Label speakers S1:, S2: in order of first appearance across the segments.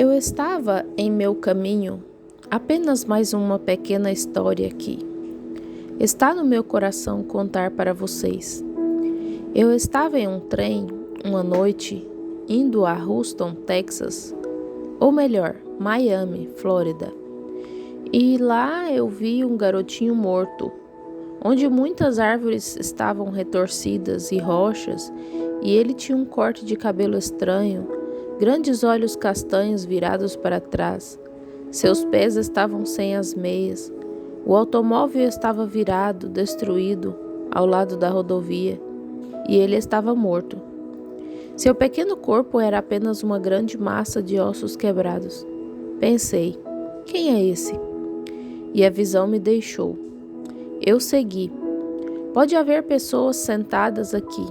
S1: Eu estava em meu caminho, apenas mais uma pequena história aqui. Está no meu coração contar para vocês. Eu estava em um trem, uma noite, indo a Houston, Texas, ou melhor, Miami, Flórida. E lá eu vi um garotinho morto, onde muitas árvores estavam retorcidas e rochas, e ele tinha um corte de cabelo estranho, grandes olhos castanhos virados para trás. Seus pés estavam sem as meias. O automóvel estava virado, destruído, ao lado da rodovia, e ele estava morto. Seu pequeno corpo era apenas uma grande massa de ossos quebrados. Pensei, quem é esse? E a visão me deixou. Eu segui. Pode haver pessoas sentadas aqui.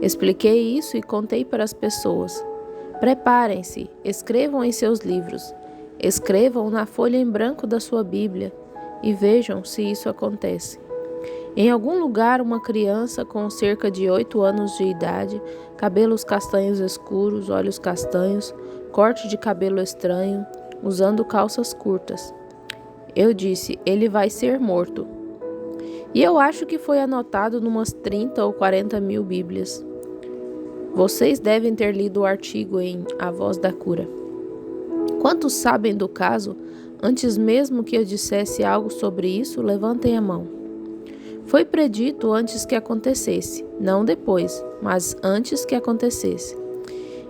S1: Expliquei isso e contei para as pessoas. Preparem-se, escrevam em seus livros, escrevam na folha em branco da sua Bíblia e vejam se isso acontece. Em algum lugar, uma criança com cerca de 8 anos de idade, cabelos castanhos escuros, olhos castanhos, corte de cabelo estranho, usando calças curtas. Eu disse, ele vai ser morto. E eu acho que foi anotado numas 30 ou 40 mil Bíblias. Vocês devem ter lido o artigo em A Voz da Cura. Quantos sabem do caso? Antes mesmo que eu dissesse algo sobre isso, levantem a mão. Foi predito antes que acontecesse, não depois, mas antes que acontecesse.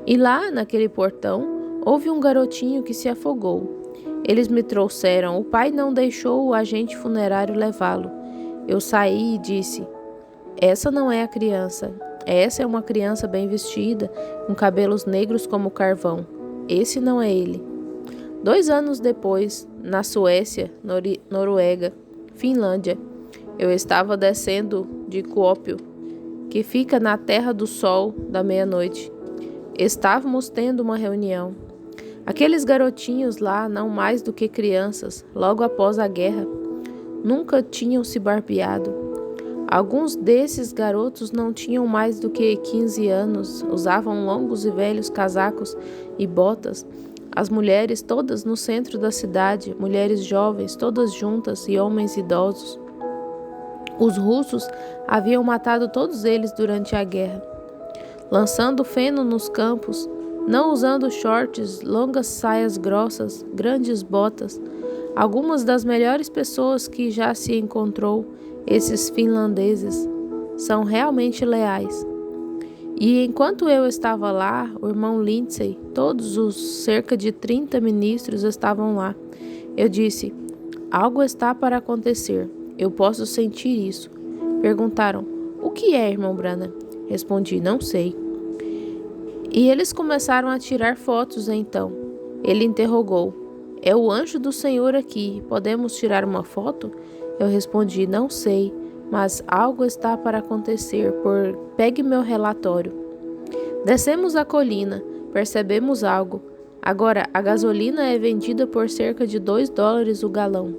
S1: E lá, naquele portão, houve um garotinho que se afogou. Eles me trouxeram, o pai não deixou o agente funerário levá-lo. Eu saí e disse, essa não é a criança. Essa é uma criança bem vestida, com cabelos negros como carvão. Esse não é ele. 2 anos depois, na Suécia, Noruega, Finlândia, eu estava descendo de Kuopio, que fica na Terra do Sol da meia-noite. Estávamos tendo uma reunião. Aqueles garotinhos lá, não mais do que crianças, logo após a guerra, nunca tinham se barbeado. Alguns desses garotos não tinham mais do que 15 anos, usavam longos e velhos casacos e botas. As mulheres todas no centro da cidade, mulheres jovens, todas juntas e homens idosos. Os russos haviam matado todos eles durante a guerra, lançando feno nos campos, não usando shorts, longas saias grossas, grandes botas. Algumas das melhores pessoas que já se encontrou, esses finlandeses, são realmente leais. E enquanto eu estava lá, o irmão Lindsay, todos os cerca de 30 ministros estavam lá. Eu disse, algo está para acontecer, eu posso sentir isso. Perguntaram, o que é, irmão Branham? Respondi, não sei. E eles começaram a tirar fotos então. Ele interrogou, é o anjo do Senhor aqui, podemos tirar uma foto? Eu respondi, não sei, mas algo está para acontecer, pegue meu relatório. Descemos a colina, percebemos algo. Agora, a gasolina é vendida por cerca de $2 o galão.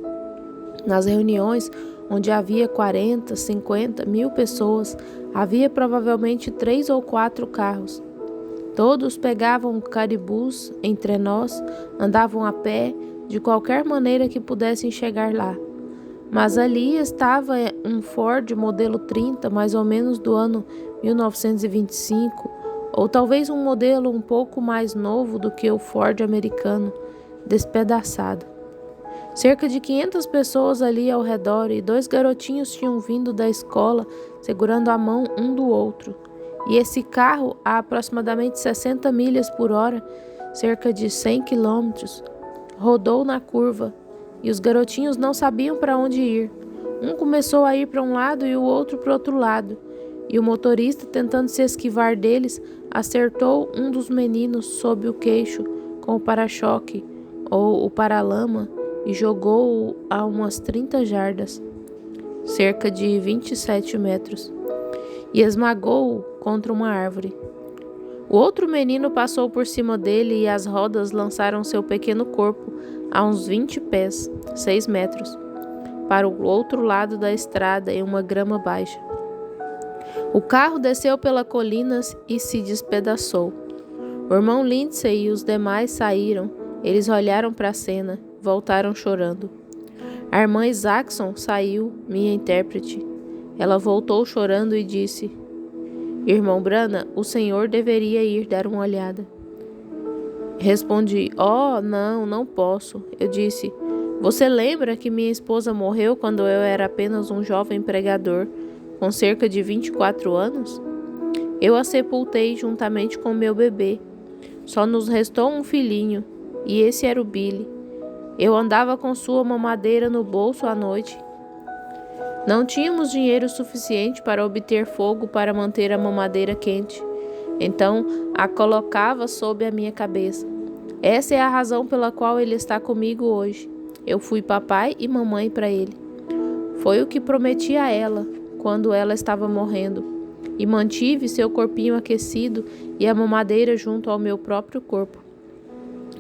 S1: Nas reuniões, onde havia 40, 50 mil pessoas, havia provavelmente 3 ou 4 carros. Todos pegavam caribus entre nós, andavam a pé, de qualquer maneira que pudessem chegar lá. Mas ali estava um Ford modelo 30, mais ou menos do ano 1925, ou talvez um modelo um pouco mais novo do que o Ford americano, despedaçado. Cerca de 500 pessoas ali ao redor e 2 garotinhos tinham vindo da escola segurando a mão um do outro. E esse carro, a aproximadamente 60 milhas por hora, cerca de 100 quilômetros, rodou na curva. E os garotinhos não sabiam para onde ir. Um começou a ir para um lado e o outro para o outro lado. E o motorista, tentando se esquivar deles, acertou um dos meninos sob o queixo com o para-choque ou o paralama e jogou-o a umas 30 jardas, cerca de 27 metros, e esmagou-o contra uma árvore. O outro menino passou por cima dele e as rodas lançaram seu pequeno corpo a uns 20 pés, 6 metros, para o outro lado da estrada em uma grama baixa. O carro desceu pela colina e se despedaçou. O irmão Lindsay e os demais saíram. Eles olharam para a cena, voltaram chorando. A irmã Isaacson saiu, minha intérprete. Ela voltou chorando e disse: Irmão Branham, o senhor deveria ir dar uma olhada. Respondi: Oh, não posso. Eu disse: Você lembra que minha esposa morreu quando eu era apenas um jovem pregador, com cerca de 24 anos? Eu a sepultei juntamente com meu bebê. Só nos restou um filhinho, e esse era o Billy. Eu andava com sua mamadeira no bolso à noite. Não tínhamos dinheiro suficiente para obter fogo para manter a mamadeira quente. Então a colocava sob a minha cabeça. Essa é a razão pela qual ele está comigo hoje. Eu fui papai e mamãe para ele. Foi o que prometi a ela quando ela estava morrendo, e mantive seu corpinho aquecido e a mamadeira junto ao meu próprio corpo.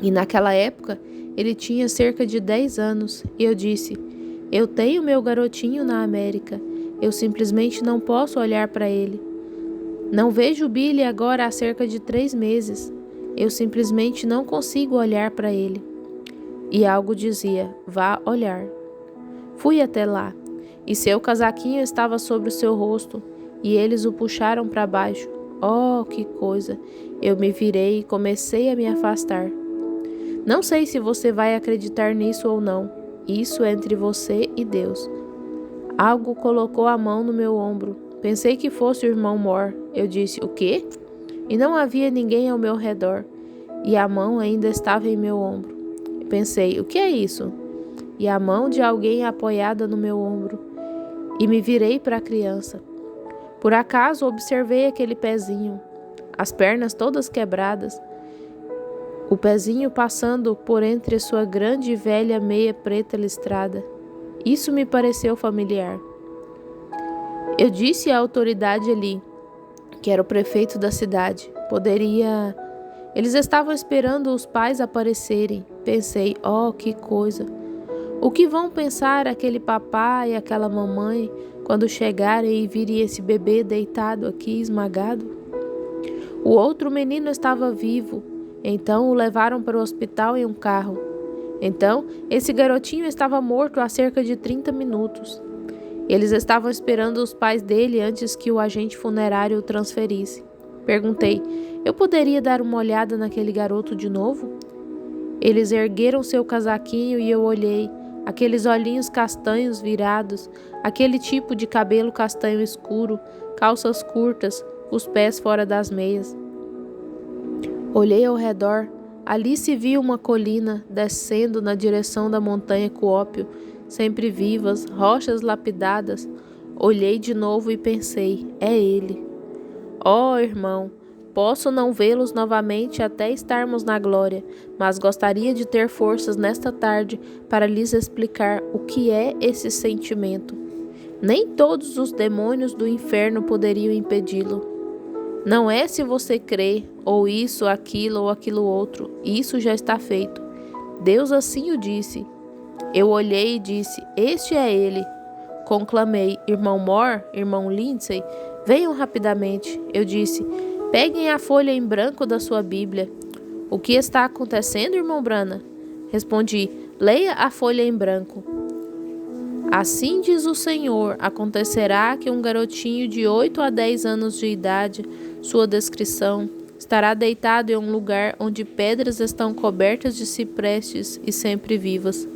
S1: E naquela época ele tinha cerca de 10 anos, e eu disse: Eu tenho meu garotinho na América. Eu simplesmente não posso olhar para ele. Não vejo Billy agora há cerca de 3 meses. Eu simplesmente não consigo olhar para ele. E algo dizia: Vá olhar. Fui até lá, e seu casaquinho estava sobre o seu rosto, e eles o puxaram para baixo. Oh, que coisa! Eu me virei e comecei a me afastar. Não sei se você vai acreditar nisso ou não. Isso é entre você e Deus. Algo colocou a mão no meu ombro. Pensei que fosse o irmão Moore. Eu disse: O quê? E não havia ninguém ao meu redor. E a mão ainda estava em meu ombro. Pensei: O que é isso? E a mão de alguém apoiada no meu ombro. E me virei para a criança. Por acaso observei aquele pezinho, as pernas todas quebradas, o pezinho passando por entre sua grande e velha meia preta listrada. Isso me pareceu familiar. Eu disse à autoridade ali, que era o prefeito da cidade, poderia... Eles estavam esperando os pais aparecerem. Pensei: oh, que coisa! O que vão pensar aquele papai e aquela mamãe quando chegarem e virem esse bebê deitado aqui, esmagado? O outro menino estava vivo, então o levaram para o hospital em um carro. Então, esse garotinho estava morto há cerca de 30 minutos. Eles estavam esperando os pais dele antes que o agente funerário o transferisse. Perguntei: eu poderia dar uma olhada naquele garoto de novo? Eles ergueram seu casaquinho e eu olhei. Aqueles olhinhos castanhos virados, aquele tipo de cabelo castanho escuro, calças curtas, os pés fora das meias. Olhei ao redor. Ali se via uma colina descendo na direção da montanha Coópio, sempre vivas, rochas lapidadas. Olhei de novo e pensei: é ele. Oh, irmão, posso não vê-los novamente até estarmos na glória, mas gostaria de ter forças nesta tarde para lhes explicar o que é esse sentimento. Nem todos os demônios do inferno poderiam impedi-lo. Não é se você crê, ou isso, aquilo ou aquilo outro, isso já está feito. Deus assim o disse. Eu olhei e disse: este é ele. Conclamei: irmão Moore, irmão Lindsay, venham rapidamente. Eu disse: peguem a folha em branco da sua Bíblia. O que está acontecendo, irmão Branham? Respondi: leia a folha em branco. Assim diz o Senhor: acontecerá que um garotinho de 8 a 10 anos de idade, sua descrição, estará deitado em um lugar onde pedras estão cobertas de ciprestes e sempre vivas.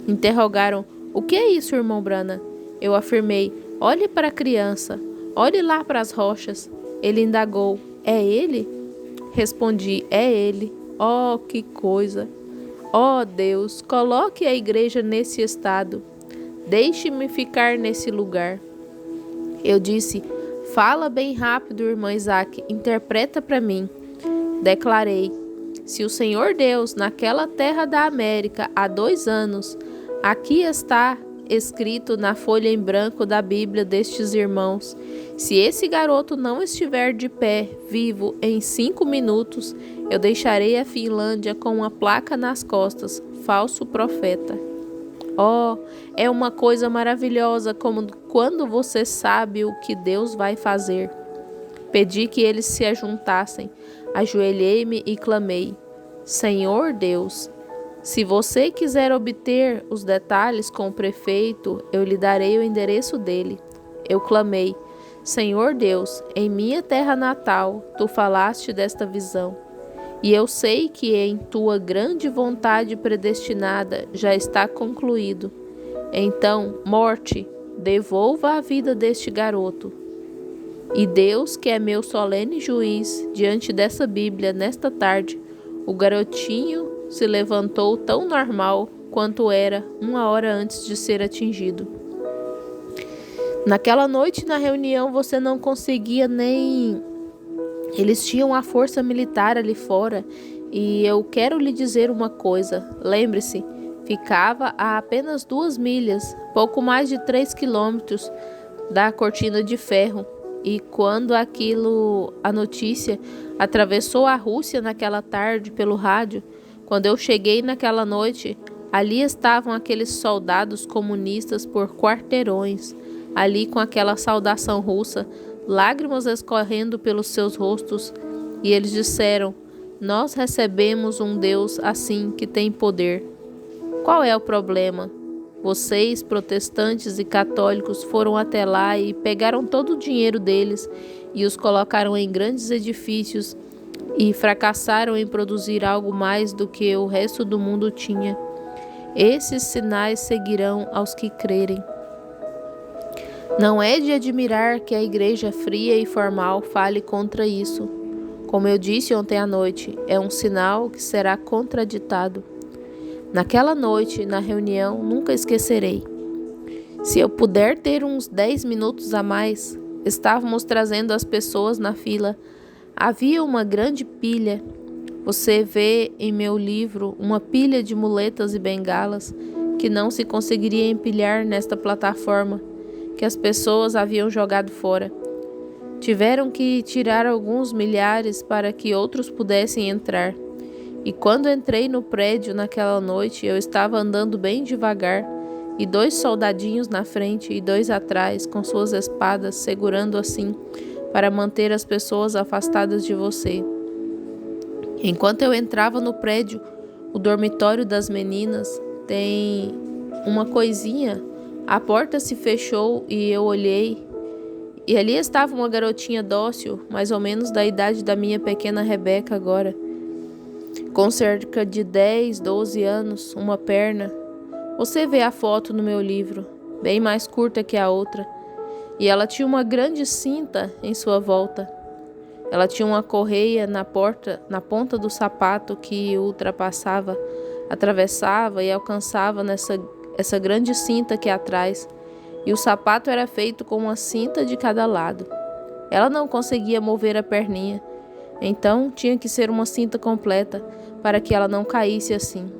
S1: Interrogaram: o que é isso, irmão Branham? Eu afirmei: olhe para a criança, olhe lá para as rochas. Ele indagou: é ele? Respondi: é ele. Oh, que coisa! Oh, Deus, coloque a igreja nesse estado. Deixe-me ficar nesse lugar. Eu disse: fala bem rápido, irmã Isaac, interpreta para mim. Declarei: se o Senhor Deus, naquela terra da América, há 2 anos, aqui está escrito na folha em branco da Bíblia destes irmãos, se esse garoto não estiver de pé, vivo, em 5 minutos, eu deixarei a Finlândia com uma placa nas costas: falso profeta. Oh, é uma coisa maravilhosa como quando você sabe o que Deus vai fazer. Pedi que eles se ajuntassem. Ajoelhei-me e clamei: Senhor Deus, se você quiser obter os detalhes com o prefeito, eu lhe darei o endereço dele. Eu clamei: Senhor Deus, em minha terra natal, tu falaste desta visão. E eu sei que em tua grande vontade predestinada já está concluído. Então, morte, devolva a vida deste garoto. E Deus, que é meu solene juiz, diante dessa Bíblia, nesta tarde, o garotinho se levantou tão normal quanto era 1 hora antes de ser atingido. Naquela noite, na reunião, você não conseguia nem... Eles tinham a força militar ali fora, e eu quero lhe dizer uma coisa. Lembre-se, ficava a apenas 2 milhas, pouco mais de 3 quilômetros da cortina de ferro. E quando a notícia atravessou a Rússia naquela tarde pelo rádio, quando eu cheguei naquela noite, ali estavam aqueles soldados comunistas por quarteirões, ali com aquela saudação russa, lágrimas escorrendo pelos seus rostos, e eles disseram: nós recebemos um Deus assim que tem poder. Qual é o problema? Vocês, protestantes e católicos, foram até lá e pegaram todo o dinheiro deles e os colocaram em grandes edifícios e fracassaram em produzir algo mais do que o resto do mundo tinha. Esses sinais seguirão aos que crerem. Não é de admirar que a igreja fria e formal fale contra isso. Como eu disse ontem à noite, é um sinal que será contraditado. Naquela noite, na reunião, nunca esquecerei. Se eu puder ter uns 10 minutos a mais, estávamos trazendo as pessoas na fila. Havia uma grande pilha. Você vê em meu livro uma pilha de muletas e bengalas que não se conseguiria empilhar nesta plataforma que as pessoas haviam jogado fora. Tiveram que tirar alguns milhares para que outros pudessem entrar. E quando entrei no prédio naquela noite, eu estava andando bem devagar, e 2 soldadinhos na frente e 2 atrás, com suas espadas, segurando assim, para manter as pessoas afastadas de você. Enquanto eu entrava no prédio, o dormitório das meninas tem uma coisinha. A porta se fechou e eu olhei, e ali estava uma garotinha dócil, mais ou menos da idade da minha pequena Rebeca agora, com cerca de 10, 12 anos, uma perna. Você vê a foto no meu livro, bem mais curta que a outra, e ela tinha uma grande cinta em sua volta. Ela tinha uma correia na ponta do sapato que ultrapassava, atravessava e alcançava essa grande cinta que é atrás, e o sapato era feito com uma cinta de cada lado. Ela não conseguia mover a perninha, então tinha que ser uma cinta completa para que ela não caísse assim.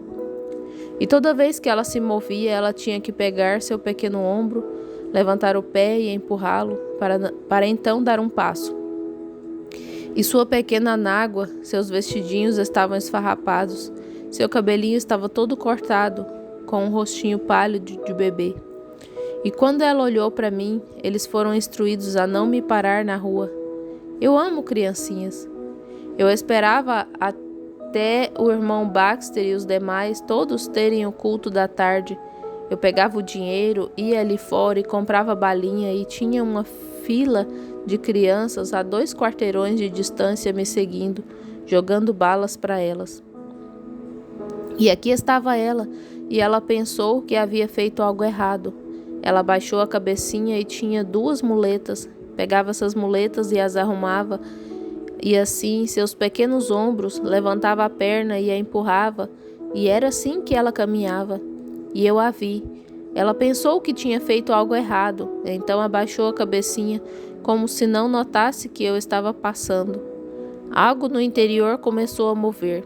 S1: E toda vez que ela se movia, ela tinha que pegar seu pequeno ombro, levantar o pé e empurrá-lo para então dar um passo. E sua pequena anágua, seus vestidinhos estavam esfarrapados, seu cabelinho estava todo cortado, com um rostinho pálido de bebê. E quando ela olhou para mim, eles foram instruídos a não me parar na rua. Eu amo criancinhas. Eu esperava até o irmão Baxter e os demais todos terem o culto da tarde. Eu pegava o dinheiro, ia ali fora e comprava balinha, e tinha uma fila de crianças a 2 quarteirões de distância me seguindo, jogando balas para elas. E aqui estava ela, e ela pensou que havia feito algo errado. Ela baixou a cabecinha e tinha 2 muletas. Pegava essas muletas e as arrumava, e assim seus pequenos ombros, levantava a perna e a empurrava, e era assim que ela caminhava. E eu a vi. Ela pensou que tinha feito algo errado, então abaixou a cabecinha, como se não notasse que eu estava passando. Algo no interior começou a mover.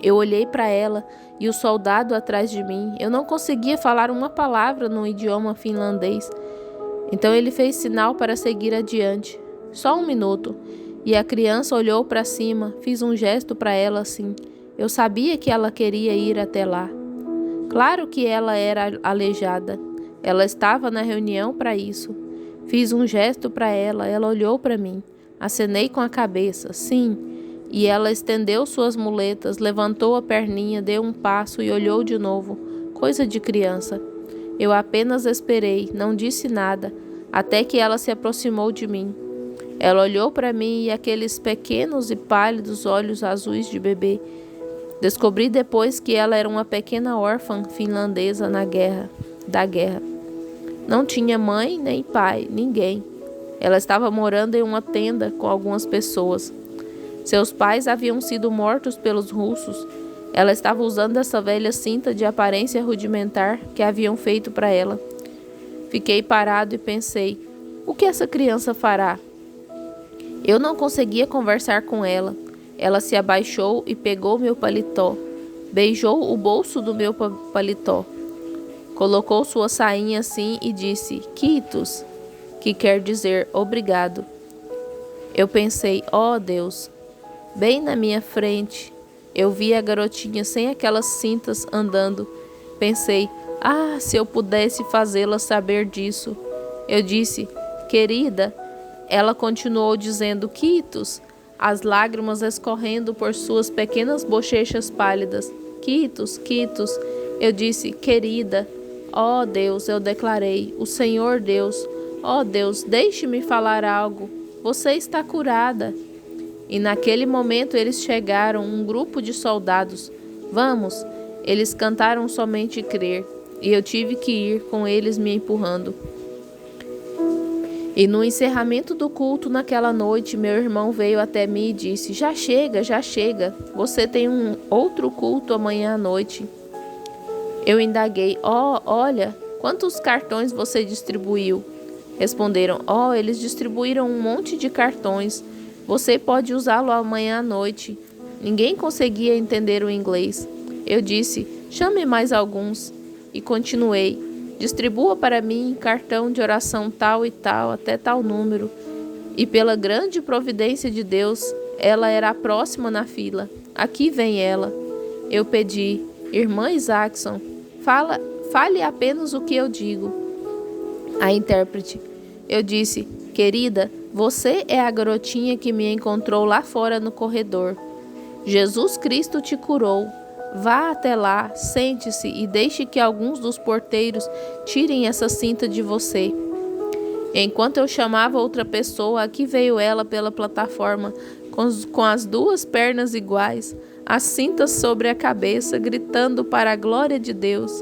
S1: Eu olhei para ela e o soldado atrás de mim. Eu não conseguia falar uma palavra no idioma finlandês. Então ele fez sinal para seguir adiante. Só 1 minuto. E a criança olhou para cima. Fiz um gesto para ela assim. Eu sabia que ela queria ir até lá. Claro que ela era aleijada. Ela estava na reunião para isso. Fiz um gesto para ela. Ela olhou para mim. Acenei com a cabeça, sim, e ela estendeu suas muletas, levantou a perninha, deu um passo e olhou de novo, coisa de criança. Eu apenas esperei, não disse nada, até que ela se aproximou de mim. Ela olhou para mim e aqueles pequenos e pálidos olhos azuis de bebê. Descobri depois que ela era uma pequena órfã finlandesa da guerra. Não tinha mãe nem pai, ninguém. Ela estava morando em uma tenda com algumas pessoas. Seus pais haviam sido mortos pelos russos. Ela estava usando essa velha cinta de aparência rudimentar que haviam feito para ela. Fiquei parado e pensei, o que essa criança fará? Eu não conseguia conversar com ela. Ela se abaixou e pegou meu paletó. Beijou o bolso do meu paletó. Colocou sua sainha assim e disse, Kiitos, que quer dizer obrigado. Eu pensei, oh Deus, bem na minha frente, eu vi a garotinha sem aquelas cintas andando. Pensei, se eu pudesse fazê-la saber disso. Eu disse, querida. Ela continuou dizendo, Kiitos, as lágrimas escorrendo por suas pequenas bochechas pálidas. Kiitos, Kiitos. Eu disse, querida. Oh Deus, eu declarei, o Senhor Deus. Oh Deus, deixe-me falar algo. Você está curada. E naquele momento eles chegaram, um grupo de soldados. Vamos, eles cantaram somente crer. E eu tive que ir com eles me empurrando. E no encerramento do culto naquela noite, meu irmão veio até mim e disse, já chega, você tem um outro culto amanhã à noite. Eu indaguei, olha, quantos cartões você distribuiu? Responderam, eles distribuíram um monte de cartões, você pode usá-lo amanhã à noite. Ninguém conseguia entender o inglês. Eu disse, chame mais alguns, e continuei. Distribua para mim cartão de oração tal e tal, até tal número. E pela grande providência de Deus, ela era a próxima na fila. Aqui vem ela. Eu pedi, irmã Isaacson, fale apenas o que eu digo. A intérprete, eu disse, querida, você é a garotinha que me encontrou lá fora no corredor. Jesus Cristo te curou. Vá até lá, sente-se e deixe que alguns dos porteiros tirem essa cinta de você. Enquanto eu chamava outra pessoa, aqui veio ela pela plataforma, com as duas pernas iguais, as cintas sobre a cabeça, gritando para a glória de Deus.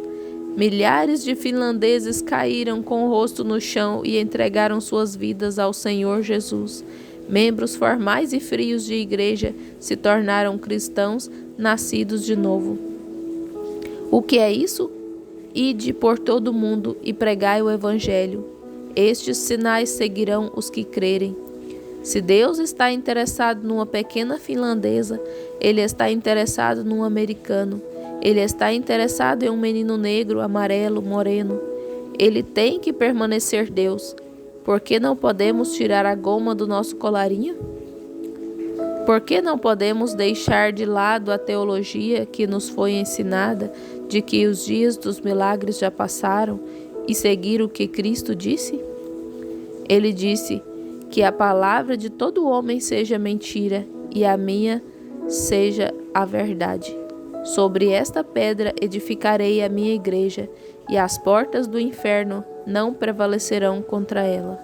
S1: Milhares de finlandeses caíram com o rosto no chão e entregaram suas vidas ao Senhor Jesus. Membros formais e frios de igreja se tornaram cristãos nascidos de novo. O que é isso? Ide por todo o mundo e pregai o evangelho. Estes sinais seguirão os que crerem. Se Deus está interessado numa pequena finlandesa, Ele está interessado num americano. Ele está interessado em um menino negro, amarelo, moreno. Ele tem que permanecer Deus. Por que não podemos tirar a goma do nosso colarinho? Por que não podemos deixar de lado a teologia que nos foi ensinada de que os dias dos milagres já passaram e seguir o que Cristo disse? Ele disse que a palavra de todo homem seja mentira e a minha seja a verdade. Sobre esta pedra edificarei a minha igreja, e as portas do inferno não prevalecerão contra ela.